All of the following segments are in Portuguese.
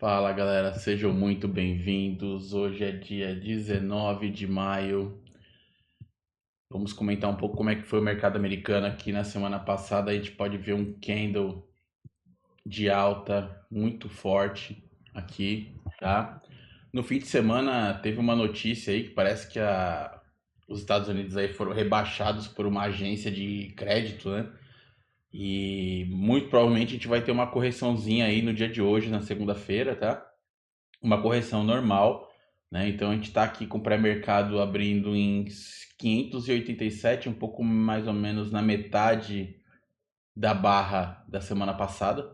Fala galera, sejam muito bem-vindos. Hoje é dia 19 de maio. Vamos comentar um pouco como é que foi o mercado americano aqui na semana passada. A gente pode ver um candle de alta muito forte aqui, tá? No fim de semana teve uma notícia aí que parece que os Estados Unidos aí foram rebaixados por uma agência de crédito, né? E muito provavelmente a gente vai ter uma correçãozinha aí no dia de hoje, na segunda-feira, tá? Uma correção normal, né? Então a gente está aqui com o pré-mercado abrindo em 587, um pouco mais ou menos na metade da barra da semana passada,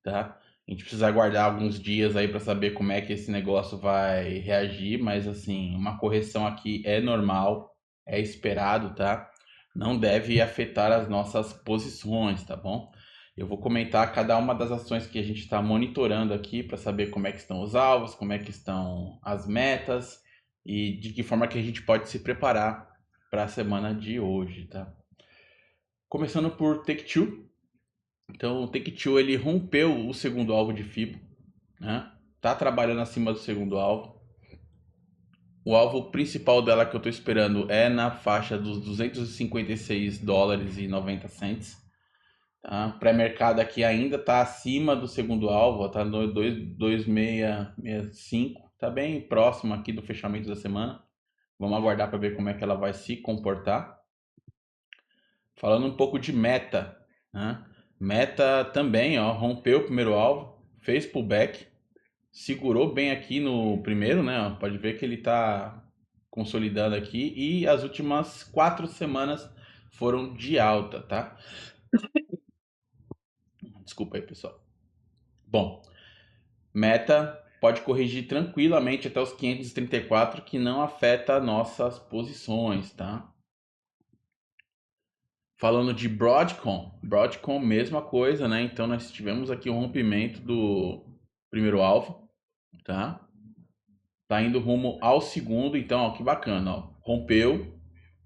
tá? A gente precisa aguardar alguns dias aí para saber como é que esse negócio vai reagir, mas assim, uma correção aqui é normal, é esperado, tá? Não deve afetar as nossas posições, tá bom? Eu vou comentar cada uma das ações que a gente está monitorando aqui para saber como é que estão os alvos, como é que estão as metas e de que forma que a gente pode se preparar para a semana de hoje, tá? Começando por Take-Two. Então, o Take-Two ele rompeu o segundo alvo de FIBO, né? Tá trabalhando acima do segundo alvo. O alvo principal dela que eu estou esperando é na faixa dos 256 dólares e 90 cents. Tá? Pré-mercado aqui ainda está acima do segundo alvo, está no 2665, está bem próximo aqui do fechamento da semana. Vamos aguardar para ver como é que ela vai se comportar. Falando um pouco de Meta, né? Meta também, ó, rompeu o primeiro alvo, fez pullback, segurou bem aqui no primeiro, né? Pode ver que ele está consolidando aqui e as últimas 4 semanas foram de alta, tá? Desculpa aí, pessoal. Bom, Meta pode corrigir tranquilamente até os 534, que não afeta nossas posições, tá? Falando de Broadcom, mesma coisa, né? Então nós tivemos aqui o rompimento do primeiro alvo, tá? Tá indo rumo ao segundo, então, ó, que bacana, ó. Rompeu,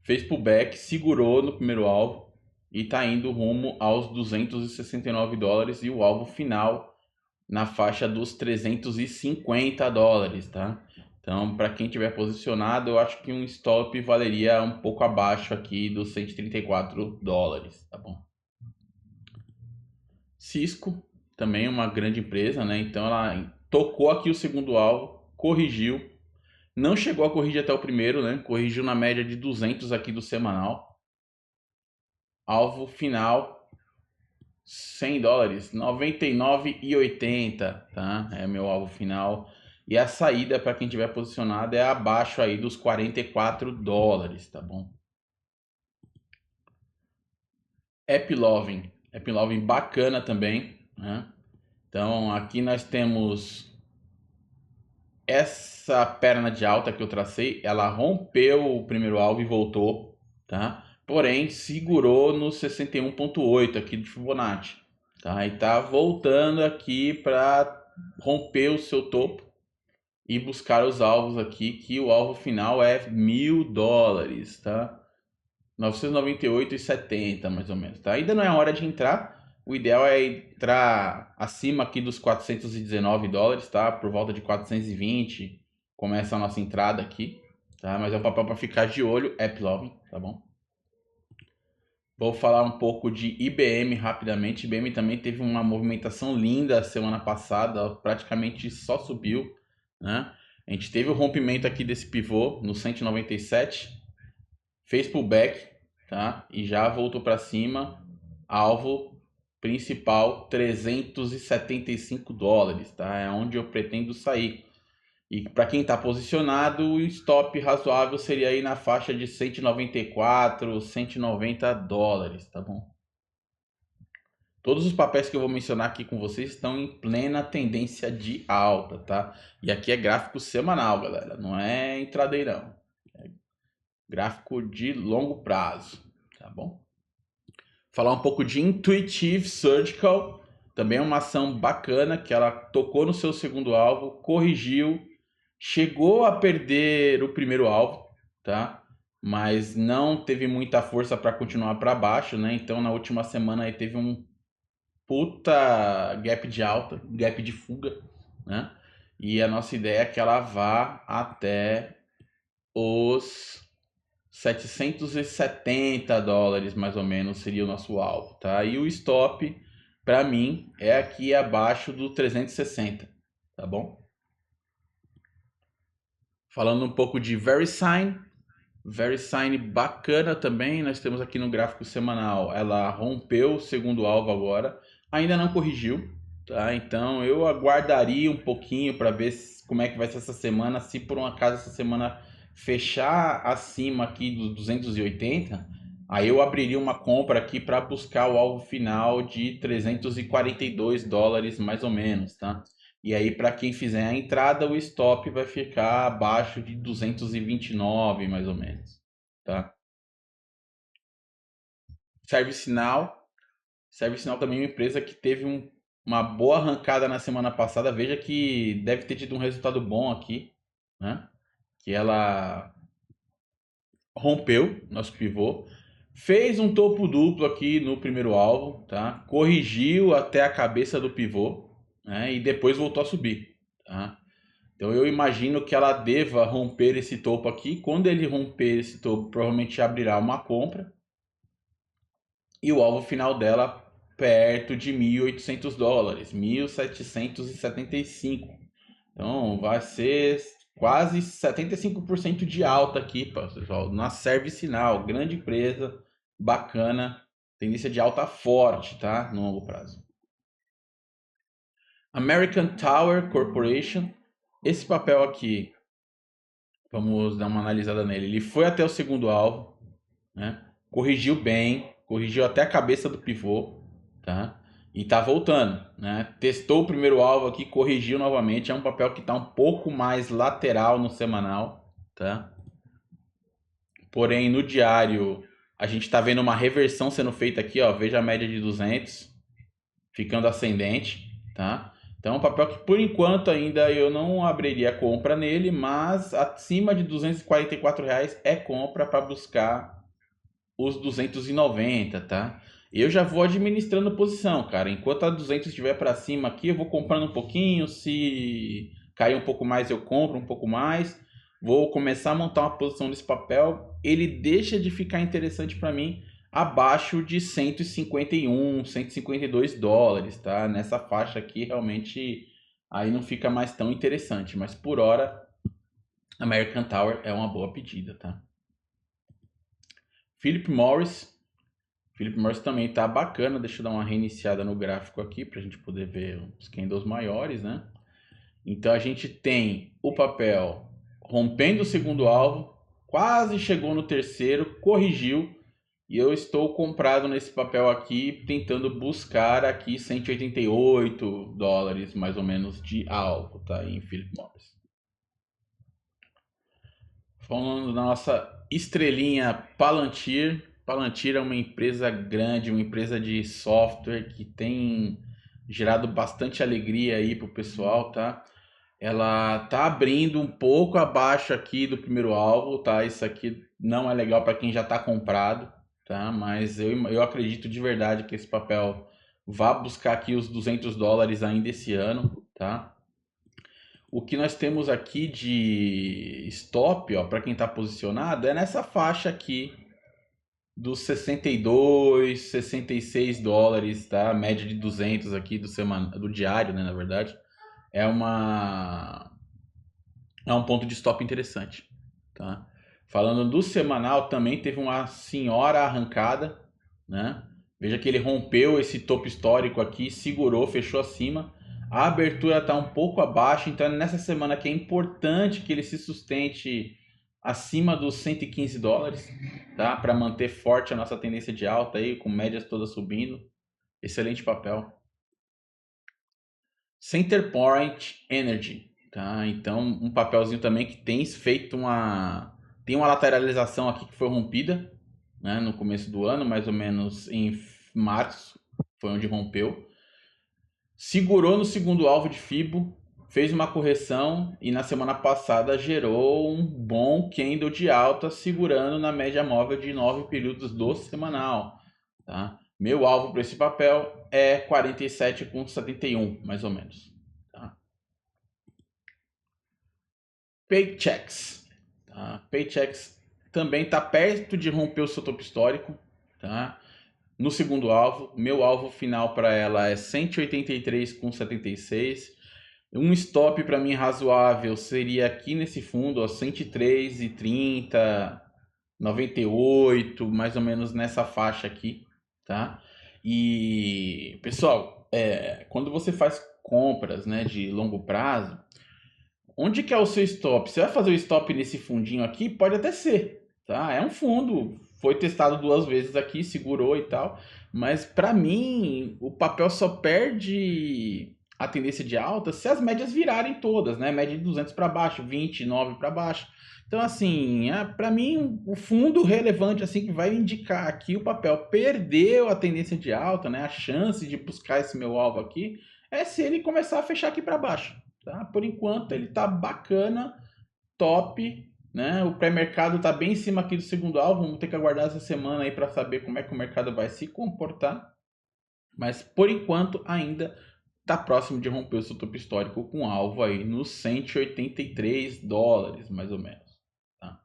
fez pullback, segurou no primeiro alvo e tá indo rumo aos 269 dólares e o alvo final na faixa dos 350 dólares, tá? Então, para quem tiver posicionado, eu acho que um stop valeria um pouco abaixo aqui dos 134 dólares, tá bom? Cisco, também uma grande empresa, né? Então, ela tocou aqui o segundo alvo, corrigiu, não chegou a corrigir até o primeiro, né? Corrigiu na média de 200 aqui do semanal. Alvo final 100 dólares, 99,80, tá? É meu alvo final. E a saída para quem tiver posicionado é abaixo aí dos 44 dólares, tá bom? AppLovin bacana também, né? Então aqui nós temos essa perna de alta que eu tracei, ela rompeu o primeiro alvo e voltou, tá? Porém, segurou no 61,8 aqui do Fibonacci, tá? E tá voltando aqui para romper o seu topo e buscar os alvos aqui, que o alvo final é 1.000 dólares, tá? 998,70 mais ou menos, tá? Ainda não é hora de entrar. O ideal é entrar acima aqui dos 419 dólares, tá? Por volta de 420 começa a nossa entrada aqui, tá? Mas é um papel para ficar de olho, AppLovin, tá bom? Vou falar um pouco de IBM rapidamente. IBM também teve uma movimentação linda semana passada, praticamente só subiu, né? A gente teve o rompimento aqui desse pivô no 197, fez pullback, tá? E já voltou para cima, alvo principal 375 dólares, tá? É onde eu pretendo sair. E para quem está posicionado, o stop razoável seria aí na faixa de 194, 190 dólares, tá bom? Todos os papéis que eu vou mencionar aqui com vocês estão em plena tendência de alta, tá? E aqui é gráfico semanal, galera, não é intradeirão. É gráfico de longo prazo, tá bom? Falar um pouco de Intuitive Surgical, também é uma ação bacana que ela tocou no seu segundo alvo, corrigiu, chegou a perder o primeiro alvo, tá? Mas não teve muita força para continuar para baixo, né? Então na última semana aí teve um puta gap de alta, gap de fuga, né? E a nossa ideia é que ela vá até os 770 dólares, mais ou menos, seria o nosso alvo, tá? E o stop, para mim, é aqui abaixo do 360, tá bom? Falando um pouco de VeriSign, VeriSign bacana também, nós temos aqui no gráfico semanal, ela rompeu o segundo alvo agora, ainda não corrigiu, tá? Então eu aguardaria um pouquinho para ver como é que vai ser essa semana, se por um acaso essa semana fechar acima aqui dos 280, aí eu abriria uma compra aqui para buscar o alvo final de 342 dólares mais ou menos, tá? E aí, para quem fizer a entrada, o stop vai ficar abaixo de 229, mais ou menos, tá? ServiceNow, ServiceNow também é uma empresa que teve uma boa arrancada na semana passada. Veja que deve ter tido um resultado bom aqui, né? Que ela rompeu nosso pivô, fez um topo duplo aqui no primeiro alvo, tá? Corrigiu até a cabeça do pivô, né? E depois voltou a subir, tá? Então eu imagino que ela deva romper esse topo aqui. Quando ele romper esse topo, provavelmente abrirá uma compra. E o alvo final dela perto de 1.800 dólares, 1.775. Então vai ser quase 75% de alta aqui, pessoal, na ServiceNow, grande empresa, bacana, tendência de alta forte, tá? No longo prazo. American Tower Corporation, esse papel aqui, vamos dar uma analisada nele. Ele foi até o segundo alvo, né? Corrigiu bem, corrigiu até a cabeça do pivô, tá? E tá voltando, né? Testou o primeiro alvo aqui, corrigiu novamente. É um papel que tá um pouco mais lateral no semanal, tá? Porém, no diário, a gente tá vendo uma reversão sendo feita aqui, ó. Veja a média de 200, ficando ascendente, tá? Então, é um papel que por enquanto ainda eu não abriria compra nele, mas acima de R$ 244 é compra para buscar os 290, tá? Eu já vou administrando posição, cara. Enquanto a 200 estiver para cima aqui, eu vou comprando um pouquinho. Se cair um pouco mais, eu compro um pouco mais. Vou começar a montar uma posição nesse papel. Ele deixa de ficar interessante para mim abaixo de 151, 152 dólares, tá? Nessa faixa aqui, realmente, aí não fica mais tão interessante. Mas por hora, American Tower é uma boa pedida, tá? Philip Morris. Philip Morris também tá bacana. Deixa eu dar uma reiniciada no gráfico aqui para a gente poder ver os candles maiores, né? Então a gente tem o papel rompendo o segundo alvo, quase chegou no terceiro, corrigiu. E eu estou comprado nesse papel aqui, tentando buscar aqui 188 dólares mais ou menos de alvo, tá? Em Philip Morris. Falando da nossa estrelinha Palantir. Palantir é uma empresa grande, uma empresa de software que tem gerado bastante alegria aí pro pessoal, tá? Ela tá abrindo um pouco abaixo aqui do primeiro alvo, tá? Isso aqui não é legal para quem já tá comprado, tá? Mas eu acredito de verdade que esse papel vá buscar aqui os 200 dólares ainda esse ano, tá? O que nós temos aqui de stop, ó, para quem está posicionado, é nessa faixa aqui dos 62, 66 dólares, tá? Média de 200 aqui do diário, né, na verdade. É um ponto de stop interessante, tá? Falando do semanal, também teve uma senhora arrancada, né? Veja que ele rompeu esse topo histórico aqui, segurou, fechou acima. A abertura está um pouco abaixo, então nessa semana que é importante que ele se sustente acima dos 115 dólares, tá? Para manter forte a nossa tendência de alta aí, com médias todas subindo. Excelente papel. Centerpoint Energy, tá? Então, um papelzinho também que tem feito tem uma lateralização aqui que foi rompida, né, no começo do ano, mais ou menos em março, foi onde rompeu. Segurou no segundo alvo de Fibo, fez uma correção e na semana passada gerou um bom candle de alta, segurando na média móvel de 9 períodos do semanal, tá? Meu alvo para esse papel é 47,71, mais ou menos. Tá? Paychex. Tá? Paychex também está perto de romper o seu topo histórico. Tá? No segundo alvo, meu alvo final para ela é 183,76. Um stop para mim razoável seria aqui nesse fundo, ó, 103,30, 98, mais ou menos nessa faixa aqui, tá? E, pessoal, quando você faz compras, né, de longo prazo, onde que é o seu stop? Você vai fazer o stop nesse fundinho aqui? Pode até ser, tá? É um fundo, foi testado 2 vezes aqui, segurou e tal, mas para mim o papel só perde a tendência de alta se as médias virarem todas, né? Média de 200 para baixo, 29 para baixo. Então assim, para mim o fundo relevante assim que vai indicar aqui o papel perdeu a tendência de alta, né? A chance de buscar esse meu alvo aqui é se ele começar a fechar aqui para baixo. Tá? Por enquanto ele tá bacana, top, né? O pré-mercado tá bem em cima aqui do segundo alvo, vamos ter que aguardar essa semana aí para saber como é que o mercado vai se comportar. Mas por enquanto ainda tá próximo de romper o seu topo histórico com alvo aí nos 183 dólares, mais ou menos. Tá?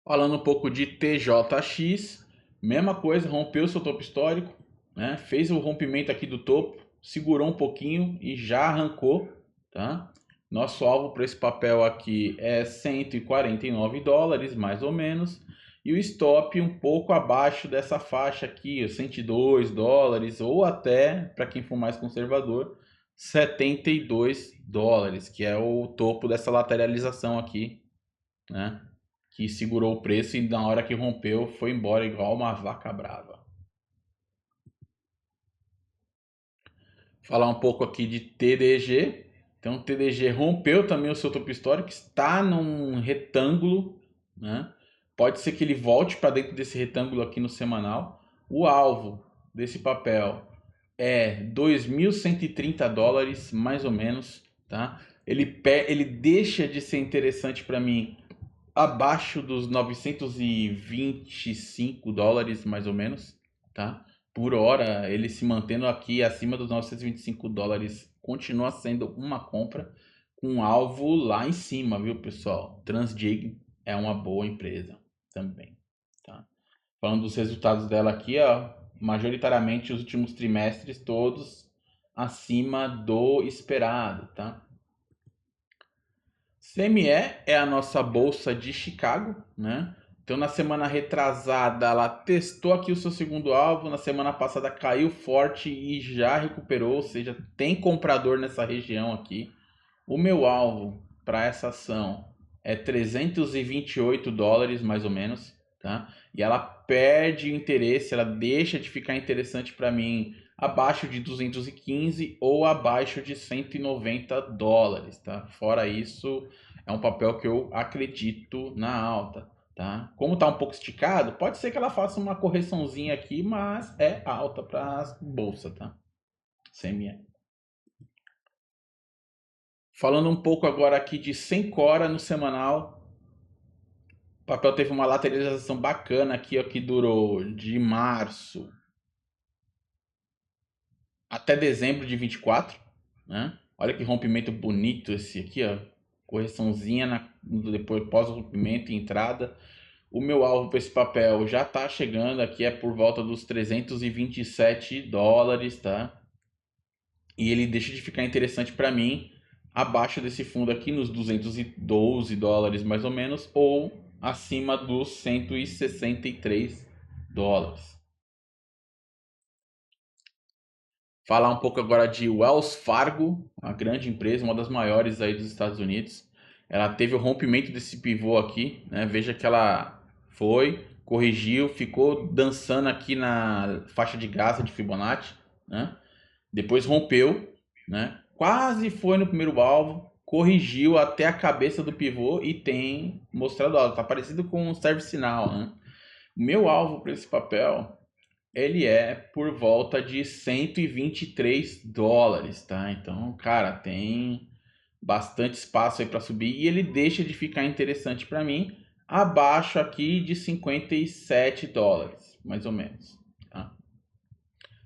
Falando um pouco de TJX, mesma coisa, rompeu o seu topo histórico, né? Fez o rompimento aqui do topo, segurou um pouquinho e já arrancou, tá? Nosso alvo para esse papel aqui é 149 dólares, mais ou menos, e o stop um pouco abaixo dessa faixa aqui, 102 dólares, ou até, para quem for mais conservador, 72 dólares, que é o topo dessa lateralização aqui, né? Que segurou o preço e na hora que rompeu foi embora igual uma vaca brava. Falar um pouco aqui de TDG. Então, o TDG rompeu também o seu topo histórico, está num retângulo, né? Pode ser que ele volte para dentro desse retângulo aqui no semanal. O alvo desse papel é 2.130 dólares, mais ou menos, tá? Ele deixa de ser interessante para mim abaixo dos 925 dólares, mais ou menos, tá? Por hora, ele se mantendo aqui acima dos 925 dólares, continua sendo uma compra com alvo lá em cima, viu, pessoal? Transdig é uma boa empresa também, tá? Falando dos resultados dela aqui, ó, majoritariamente os últimos trimestres todos acima do esperado, tá? CME é a nossa bolsa de Chicago, né? Então, na semana retrasada, ela testou aqui o seu segundo alvo. Na semana passada, caiu forte e já recuperou, ou seja, tem comprador nessa região aqui. O meu alvo para essa ação é 328 dólares, mais ou menos, tá? E ela perde o interesse, ela deixa de ficar interessante para mim abaixo de 215 ou abaixo de 190 dólares, tá? Fora isso, é um papel que eu acredito na alta, tá? Como tá um pouco esticado, pode ser que ela faça uma correçãozinha aqui, mas é alta para a bolsa, tá? CME. Falando um pouco agora aqui de Sencora no semanal. O papel teve uma lateralização bacana aqui, ó, que durou de março até dezembro de 24, né? Olha que rompimento bonito esse aqui, ó. Correçãozinha depois pós o rompimento e entrada. O meu alvo para esse papel já está chegando aqui, é por volta dos 327 dólares, tá? E ele deixa de ficar interessante para mim abaixo desse fundo aqui nos 212 dólares mais ou menos, ou acima dos 163 dólares. Falar um pouco agora de Wells Fargo, uma grande empresa, uma das maiores aí dos Estados Unidos. Ela teve o rompimento desse pivô aqui, né? Veja que ela foi, corrigiu, ficou dançando aqui na faixa de Gaza de Fibonacci, né? Depois rompeu, né? Quase foi no primeiro alvo, corrigiu até a cabeça do pivô e tem mostrado alvo. Tá parecido com um service now, né? Meu alvo para esse papel ele é por volta de 123 dólares, tá? Então, cara, tem bastante espaço aí para subir e ele deixa de ficar interessante para mim abaixo aqui de 57 dólares, mais ou menos, tá?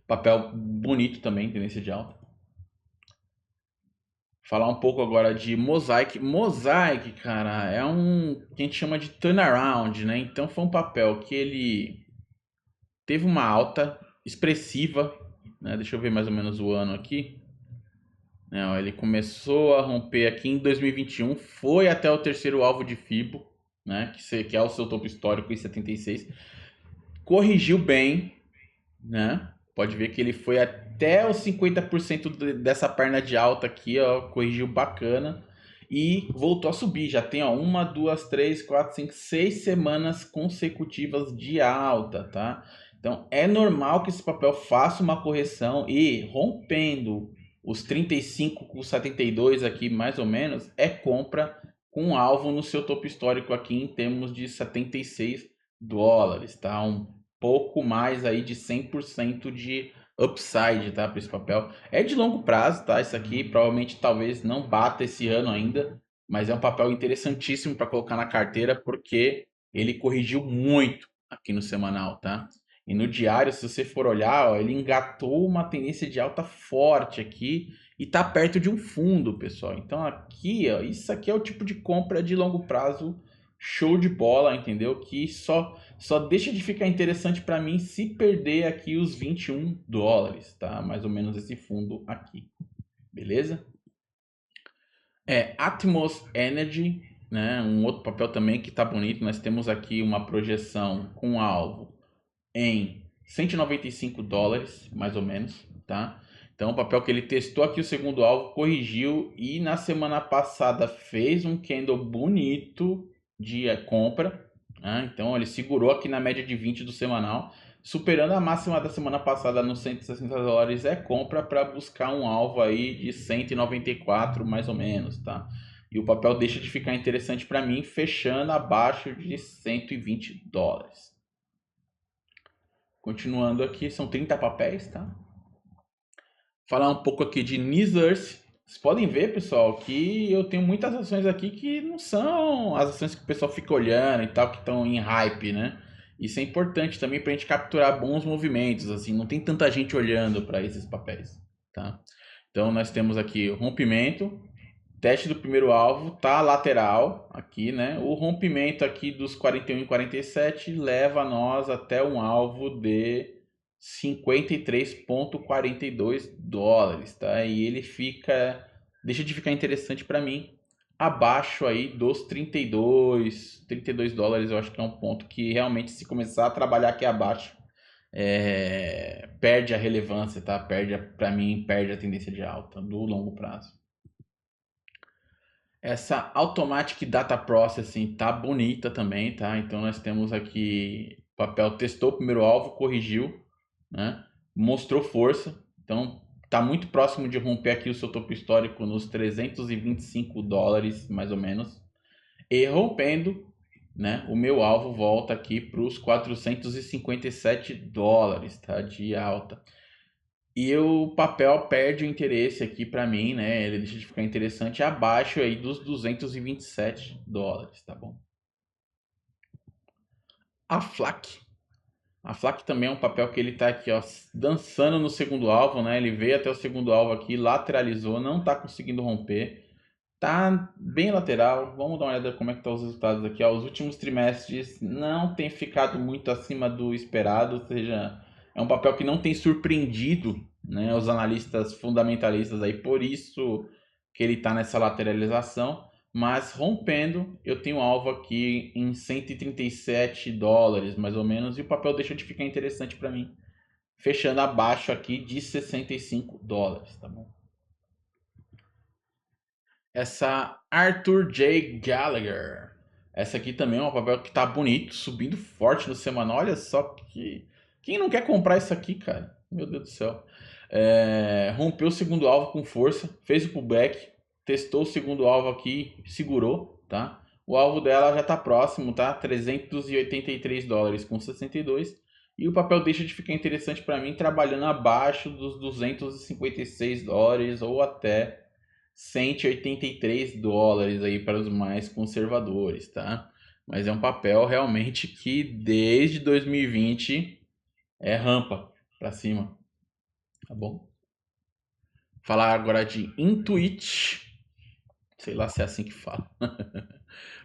Papel bonito também, tendência de alta. Falar um pouco agora de Mosaic. Mosaic, cara, é um que a gente chama de turnaround, né? Então foi um papel que ele teve uma alta expressiva, né? Deixa eu ver mais ou menos o ano aqui. Não, ele começou a romper aqui em 2021, foi até o terceiro alvo de Fibo, né? Que é o seu topo histórico em 76. Corrigiu bem, né? Pode ver que ele foi até os 50% dessa perna de alta aqui, ó, corrigiu bacana e voltou a subir. Já tem ó, 1, 2, 3, 4, 5, 6 semanas consecutivas de alta, tá? Então é normal que esse papel faça uma correção e rompendo os 35 com 72 aqui mais ou menos, é compra com alvo no seu topo histórico aqui em termos de 76 dólares, tá? Pouco mais aí de 100% de upside, tá, para esse papel. É de longo prazo, tá? Isso aqui provavelmente talvez não bata esse ano ainda, mas é um papel interessantíssimo para colocar na carteira porque ele corrigiu muito aqui no semanal, tá? E no diário, se você for olhar, ó, ele engatou uma tendência de alta forte aqui e tá perto de um fundo, pessoal. Então aqui, ó, isso aqui é o tipo de compra de longo prazo show de bola, entendeu? Que só deixa de ficar interessante para mim se perder aqui os 21 dólares, tá? Mais ou menos esse fundo aqui, beleza? Atmos Energy, né? Um outro papel também que tá bonito. Nós temos aqui uma projeção com alvo em 195 dólares, mais ou menos, tá? Então, o papel que ele testou aqui o segundo alvo, corrigiu e na semana passada fez um candle bonito de compra, né? Então, ele segurou aqui na média de 20 do semanal, superando a máxima da semana passada nos 160 dólares, é compra para buscar um alvo aí de 194 mais ou menos, tá? E o papel deixa de ficar interessante para mim, fechando abaixo de 120 dólares. Continuando aqui, são 30 papéis, tá? Falar um pouco aqui de Nisers. Vocês podem ver, pessoal, que eu tenho muitas ações aqui que não são as ações que o pessoal fica olhando e tal, que estão em hype, né? Isso é importante também para a gente capturar bons movimentos, assim, não tem tanta gente olhando para esses papéis, tá? Então nós temos aqui o rompimento, teste do primeiro alvo tá lateral aqui, né? O rompimento aqui dos 41 e 47 leva nós até um alvo de 53,42 dólares, tá? E ele deixa de ficar interessante para mim abaixo aí dos 32 dólares. Eu acho que é um ponto que realmente, se começar a trabalhar aqui abaixo, perde a relevância, tá? Para mim, perde a tendência de alta do longo prazo. Essa Automatic Data Processing tá bonita também, tá? Então nós temos aqui papel testou o primeiro alvo, corrigiu, né? Mostrou força. Então tá muito próximo de romper aqui o seu topo histórico nos 325 dólares, mais ou menos. E rompendo, né? O meu alvo volta aqui para os 457 dólares, tá? De alta. E o papel perde o interesse aqui para mim, né? Ele deixa de ficar interessante abaixo aí dos 227 dólares, tá bom? A FLAC. A FLAC também é um papel que ele tá aqui, ó, dançando no segundo alvo, né? Ele veio até o segundo alvo aqui, lateralizou, não tá conseguindo romper. Tá bem lateral. Vamos dar uma olhada como é que tá os resultados aqui, ó. Os últimos trimestres não tem ficado muito acima do esperado, ou seja, é um papel que não tem surpreendido, né, os analistas fundamentalistas aí, por isso que ele está nessa lateralização, mas rompendo, eu tenho alvo aqui em 137 dólares, mais ou menos, e o papel deixa de ficar interessante para mim, fechando abaixo aqui de 65 dólares, tá bom? Essa Arthur J. Gallagher. Essa aqui também é um papel que tá bonito, subindo forte no semanal. Olha só que. Quem não quer comprar isso aqui, cara? Meu Deus do céu. Rompeu o segundo alvo com força, fez o pullback, testou o segundo alvo aqui, segurou, tá? O alvo dela já tá próximo, tá? 383 dólares com 62. E o papel deixa de ficar interessante para mim trabalhando abaixo dos 256 dólares ou até 183 dólares aí para os mais conservadores, tá? Mas é um papel realmente que desde 2020 é rampa para cima, tá bom? Falar agora de Intuit. Sei lá se é assim que fala.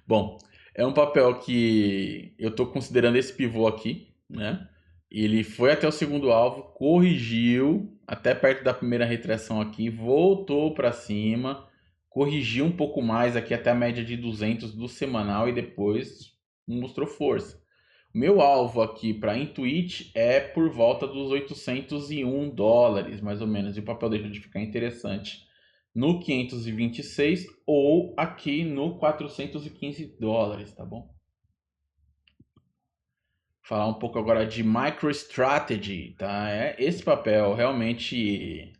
Bom, é um papel que eu estou considerando esse pivô aqui, né? Ele foi até o segundo alvo, corrigiu até perto da primeira retração aqui, voltou para cima, corrigiu um pouco mais aqui até a média de 200 do semanal e depois mostrou força. O meu alvo aqui para Intuit é por volta dos $801, mais ou menos, e o papel deixa de ficar interessante no 526 ou aqui no $415, tá bom? Falar um pouco agora de MicroStrategy, tá? Esse papel realmente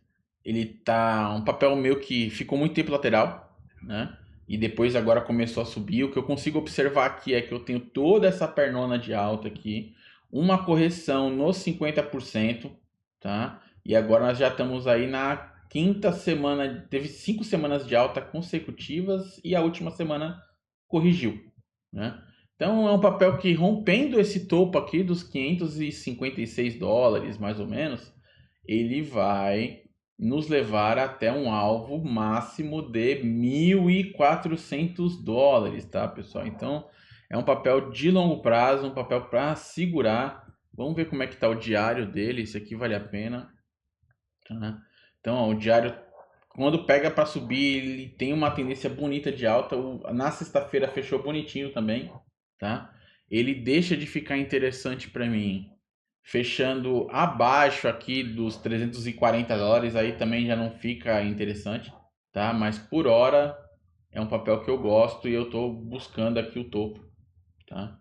ele tá um papel meu que ficou muito tempo lateral, né? E depois agora começou a subir. O que eu consigo observar aqui é que eu tenho toda essa pernona de alta aqui, uma correção nos 50%, tá? E agora nós já estamos aí na quinta semana, teve 5 semanas de alta consecutivas e a última semana corrigiu, né? Então é um papel que, rompendo esse topo aqui dos $556, mais ou menos, ele vai nos levar até um alvo máximo de $1.400, tá, pessoal? Então é um papel de longo prazo, um papel para segurar. Vamos ver como é que tá o diário dele. Esse aqui vale a pena, tá? Então, ó, o diário, quando pega para subir, ele tem uma tendência bonita de alta. Na sexta-feira fechou bonitinho também, tá? Ele deixa de ficar interessante para mim fechando abaixo aqui dos $340, aí também já não fica interessante, tá? Mas por hora é um papel que eu gosto e eu estou buscando aqui o topo, tá?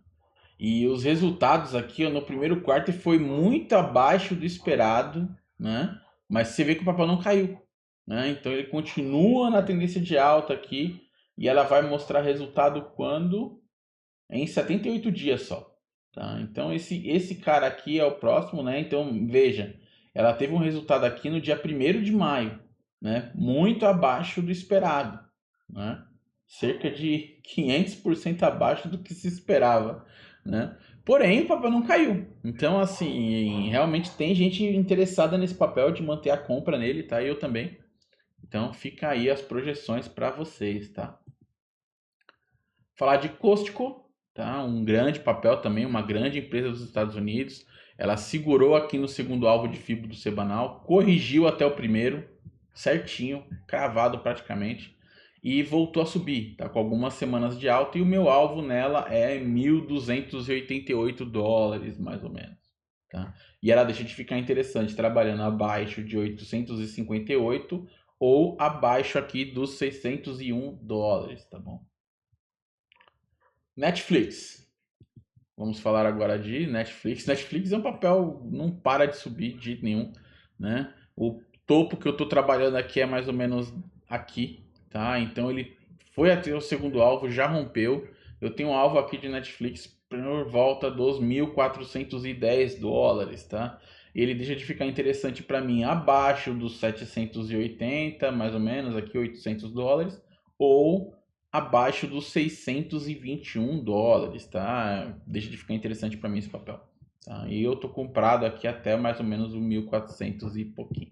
E os resultados aqui, ó, no primeiro quarto foi muito abaixo do esperado, né? Mas você vê que o papel não caiu, né? Então ele continua na tendência de alta aqui e ela vai mostrar resultado quando? Em 78 dias só, tá? Então esse cara aqui é o próximo, né? Então veja, ela teve um resultado aqui no dia 1º de maio, né? Muito abaixo do esperado, né? Cerca de 500% abaixo do que se esperava, né? Porém, o papel não caiu. Então, assim, realmente tem gente interessada nesse papel de manter a compra nele, tá? Eu também. Então, fica aí as projeções para vocês, tá? Falar de Costco, tá? Um grande papel também, uma grande empresa dos Estados Unidos. Ela segurou aqui no segundo alvo de fibra do semanal, corrigiu até o primeiro, certinho, cravado praticamente, e voltou a subir, tá? Com algumas semanas de alta, e o meu alvo nela é $1.288, mais ou menos, tá? E ela deixa de ficar interessante trabalhando abaixo de 858 ou abaixo aqui dos $601, tá bom? Netflix. Vamos falar agora de Netflix. Netflix é um papel, não para de subir de jeito nenhum, né? O topo que eu estou trabalhando aqui é mais ou menos aqui, tá? Então ele foi até o segundo alvo, já rompeu. Eu tenho um alvo aqui de Netflix por volta dos $1.410, tá? Ele deixa de ficar interessante para mim abaixo dos 780, mais ou menos, aqui $800, ou abaixo dos $621, tá? Deixa de ficar interessante para mim esse papel, tá? E eu tô comprado aqui até mais ou menos o 1.400 e pouquinho.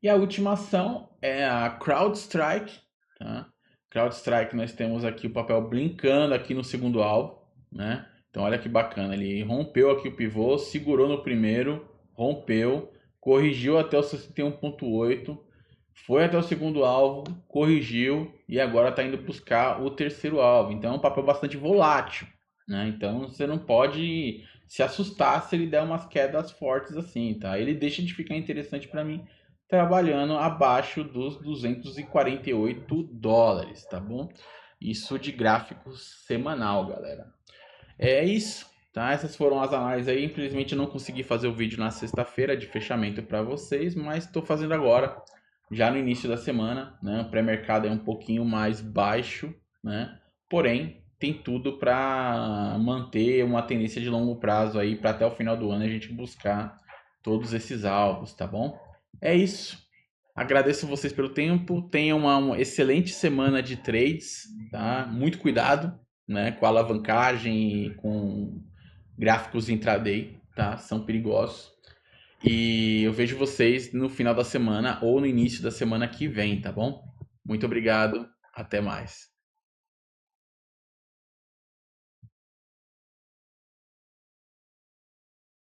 E a última ação é a CrowdStrike, tá? CrowdStrike, nós temos aqui o papel brincando aqui no segundo alvo, né? Então olha que bacana, ele rompeu aqui o pivô, segurou no primeiro, rompeu, corrigiu até o 61.8, foi até o segundo alvo, corrigiu e agora está indo buscar o terceiro alvo. Então é um papel bastante volátil, né? Então você não pode se assustar se ele der umas quedas fortes assim, tá? Ele deixa de ficar interessante para mim trabalhando abaixo dos $248, tá bom? Isso de gráfico semanal, galera. É isso, tá? Essas foram as análises aí. Infelizmente eu não consegui fazer o vídeo na sexta-feira de fechamento para vocês, mas estou fazendo agora, já no início da semana, né? O pré-mercado é um pouquinho mais baixo, né? Porém, tem tudo para manter uma tendência de longo prazo aí, para até o final do ano a gente buscar todos esses alvos, tá bom? É isso. Agradeço vocês pelo tempo. Tenham uma excelente semana de trades, tá? Muito cuidado, né, com a alavancagem e com gráficos intraday, tá? São perigosos. E eu vejo vocês no final da semana ou no início da semana que vem, tá bom? Muito obrigado, até mais.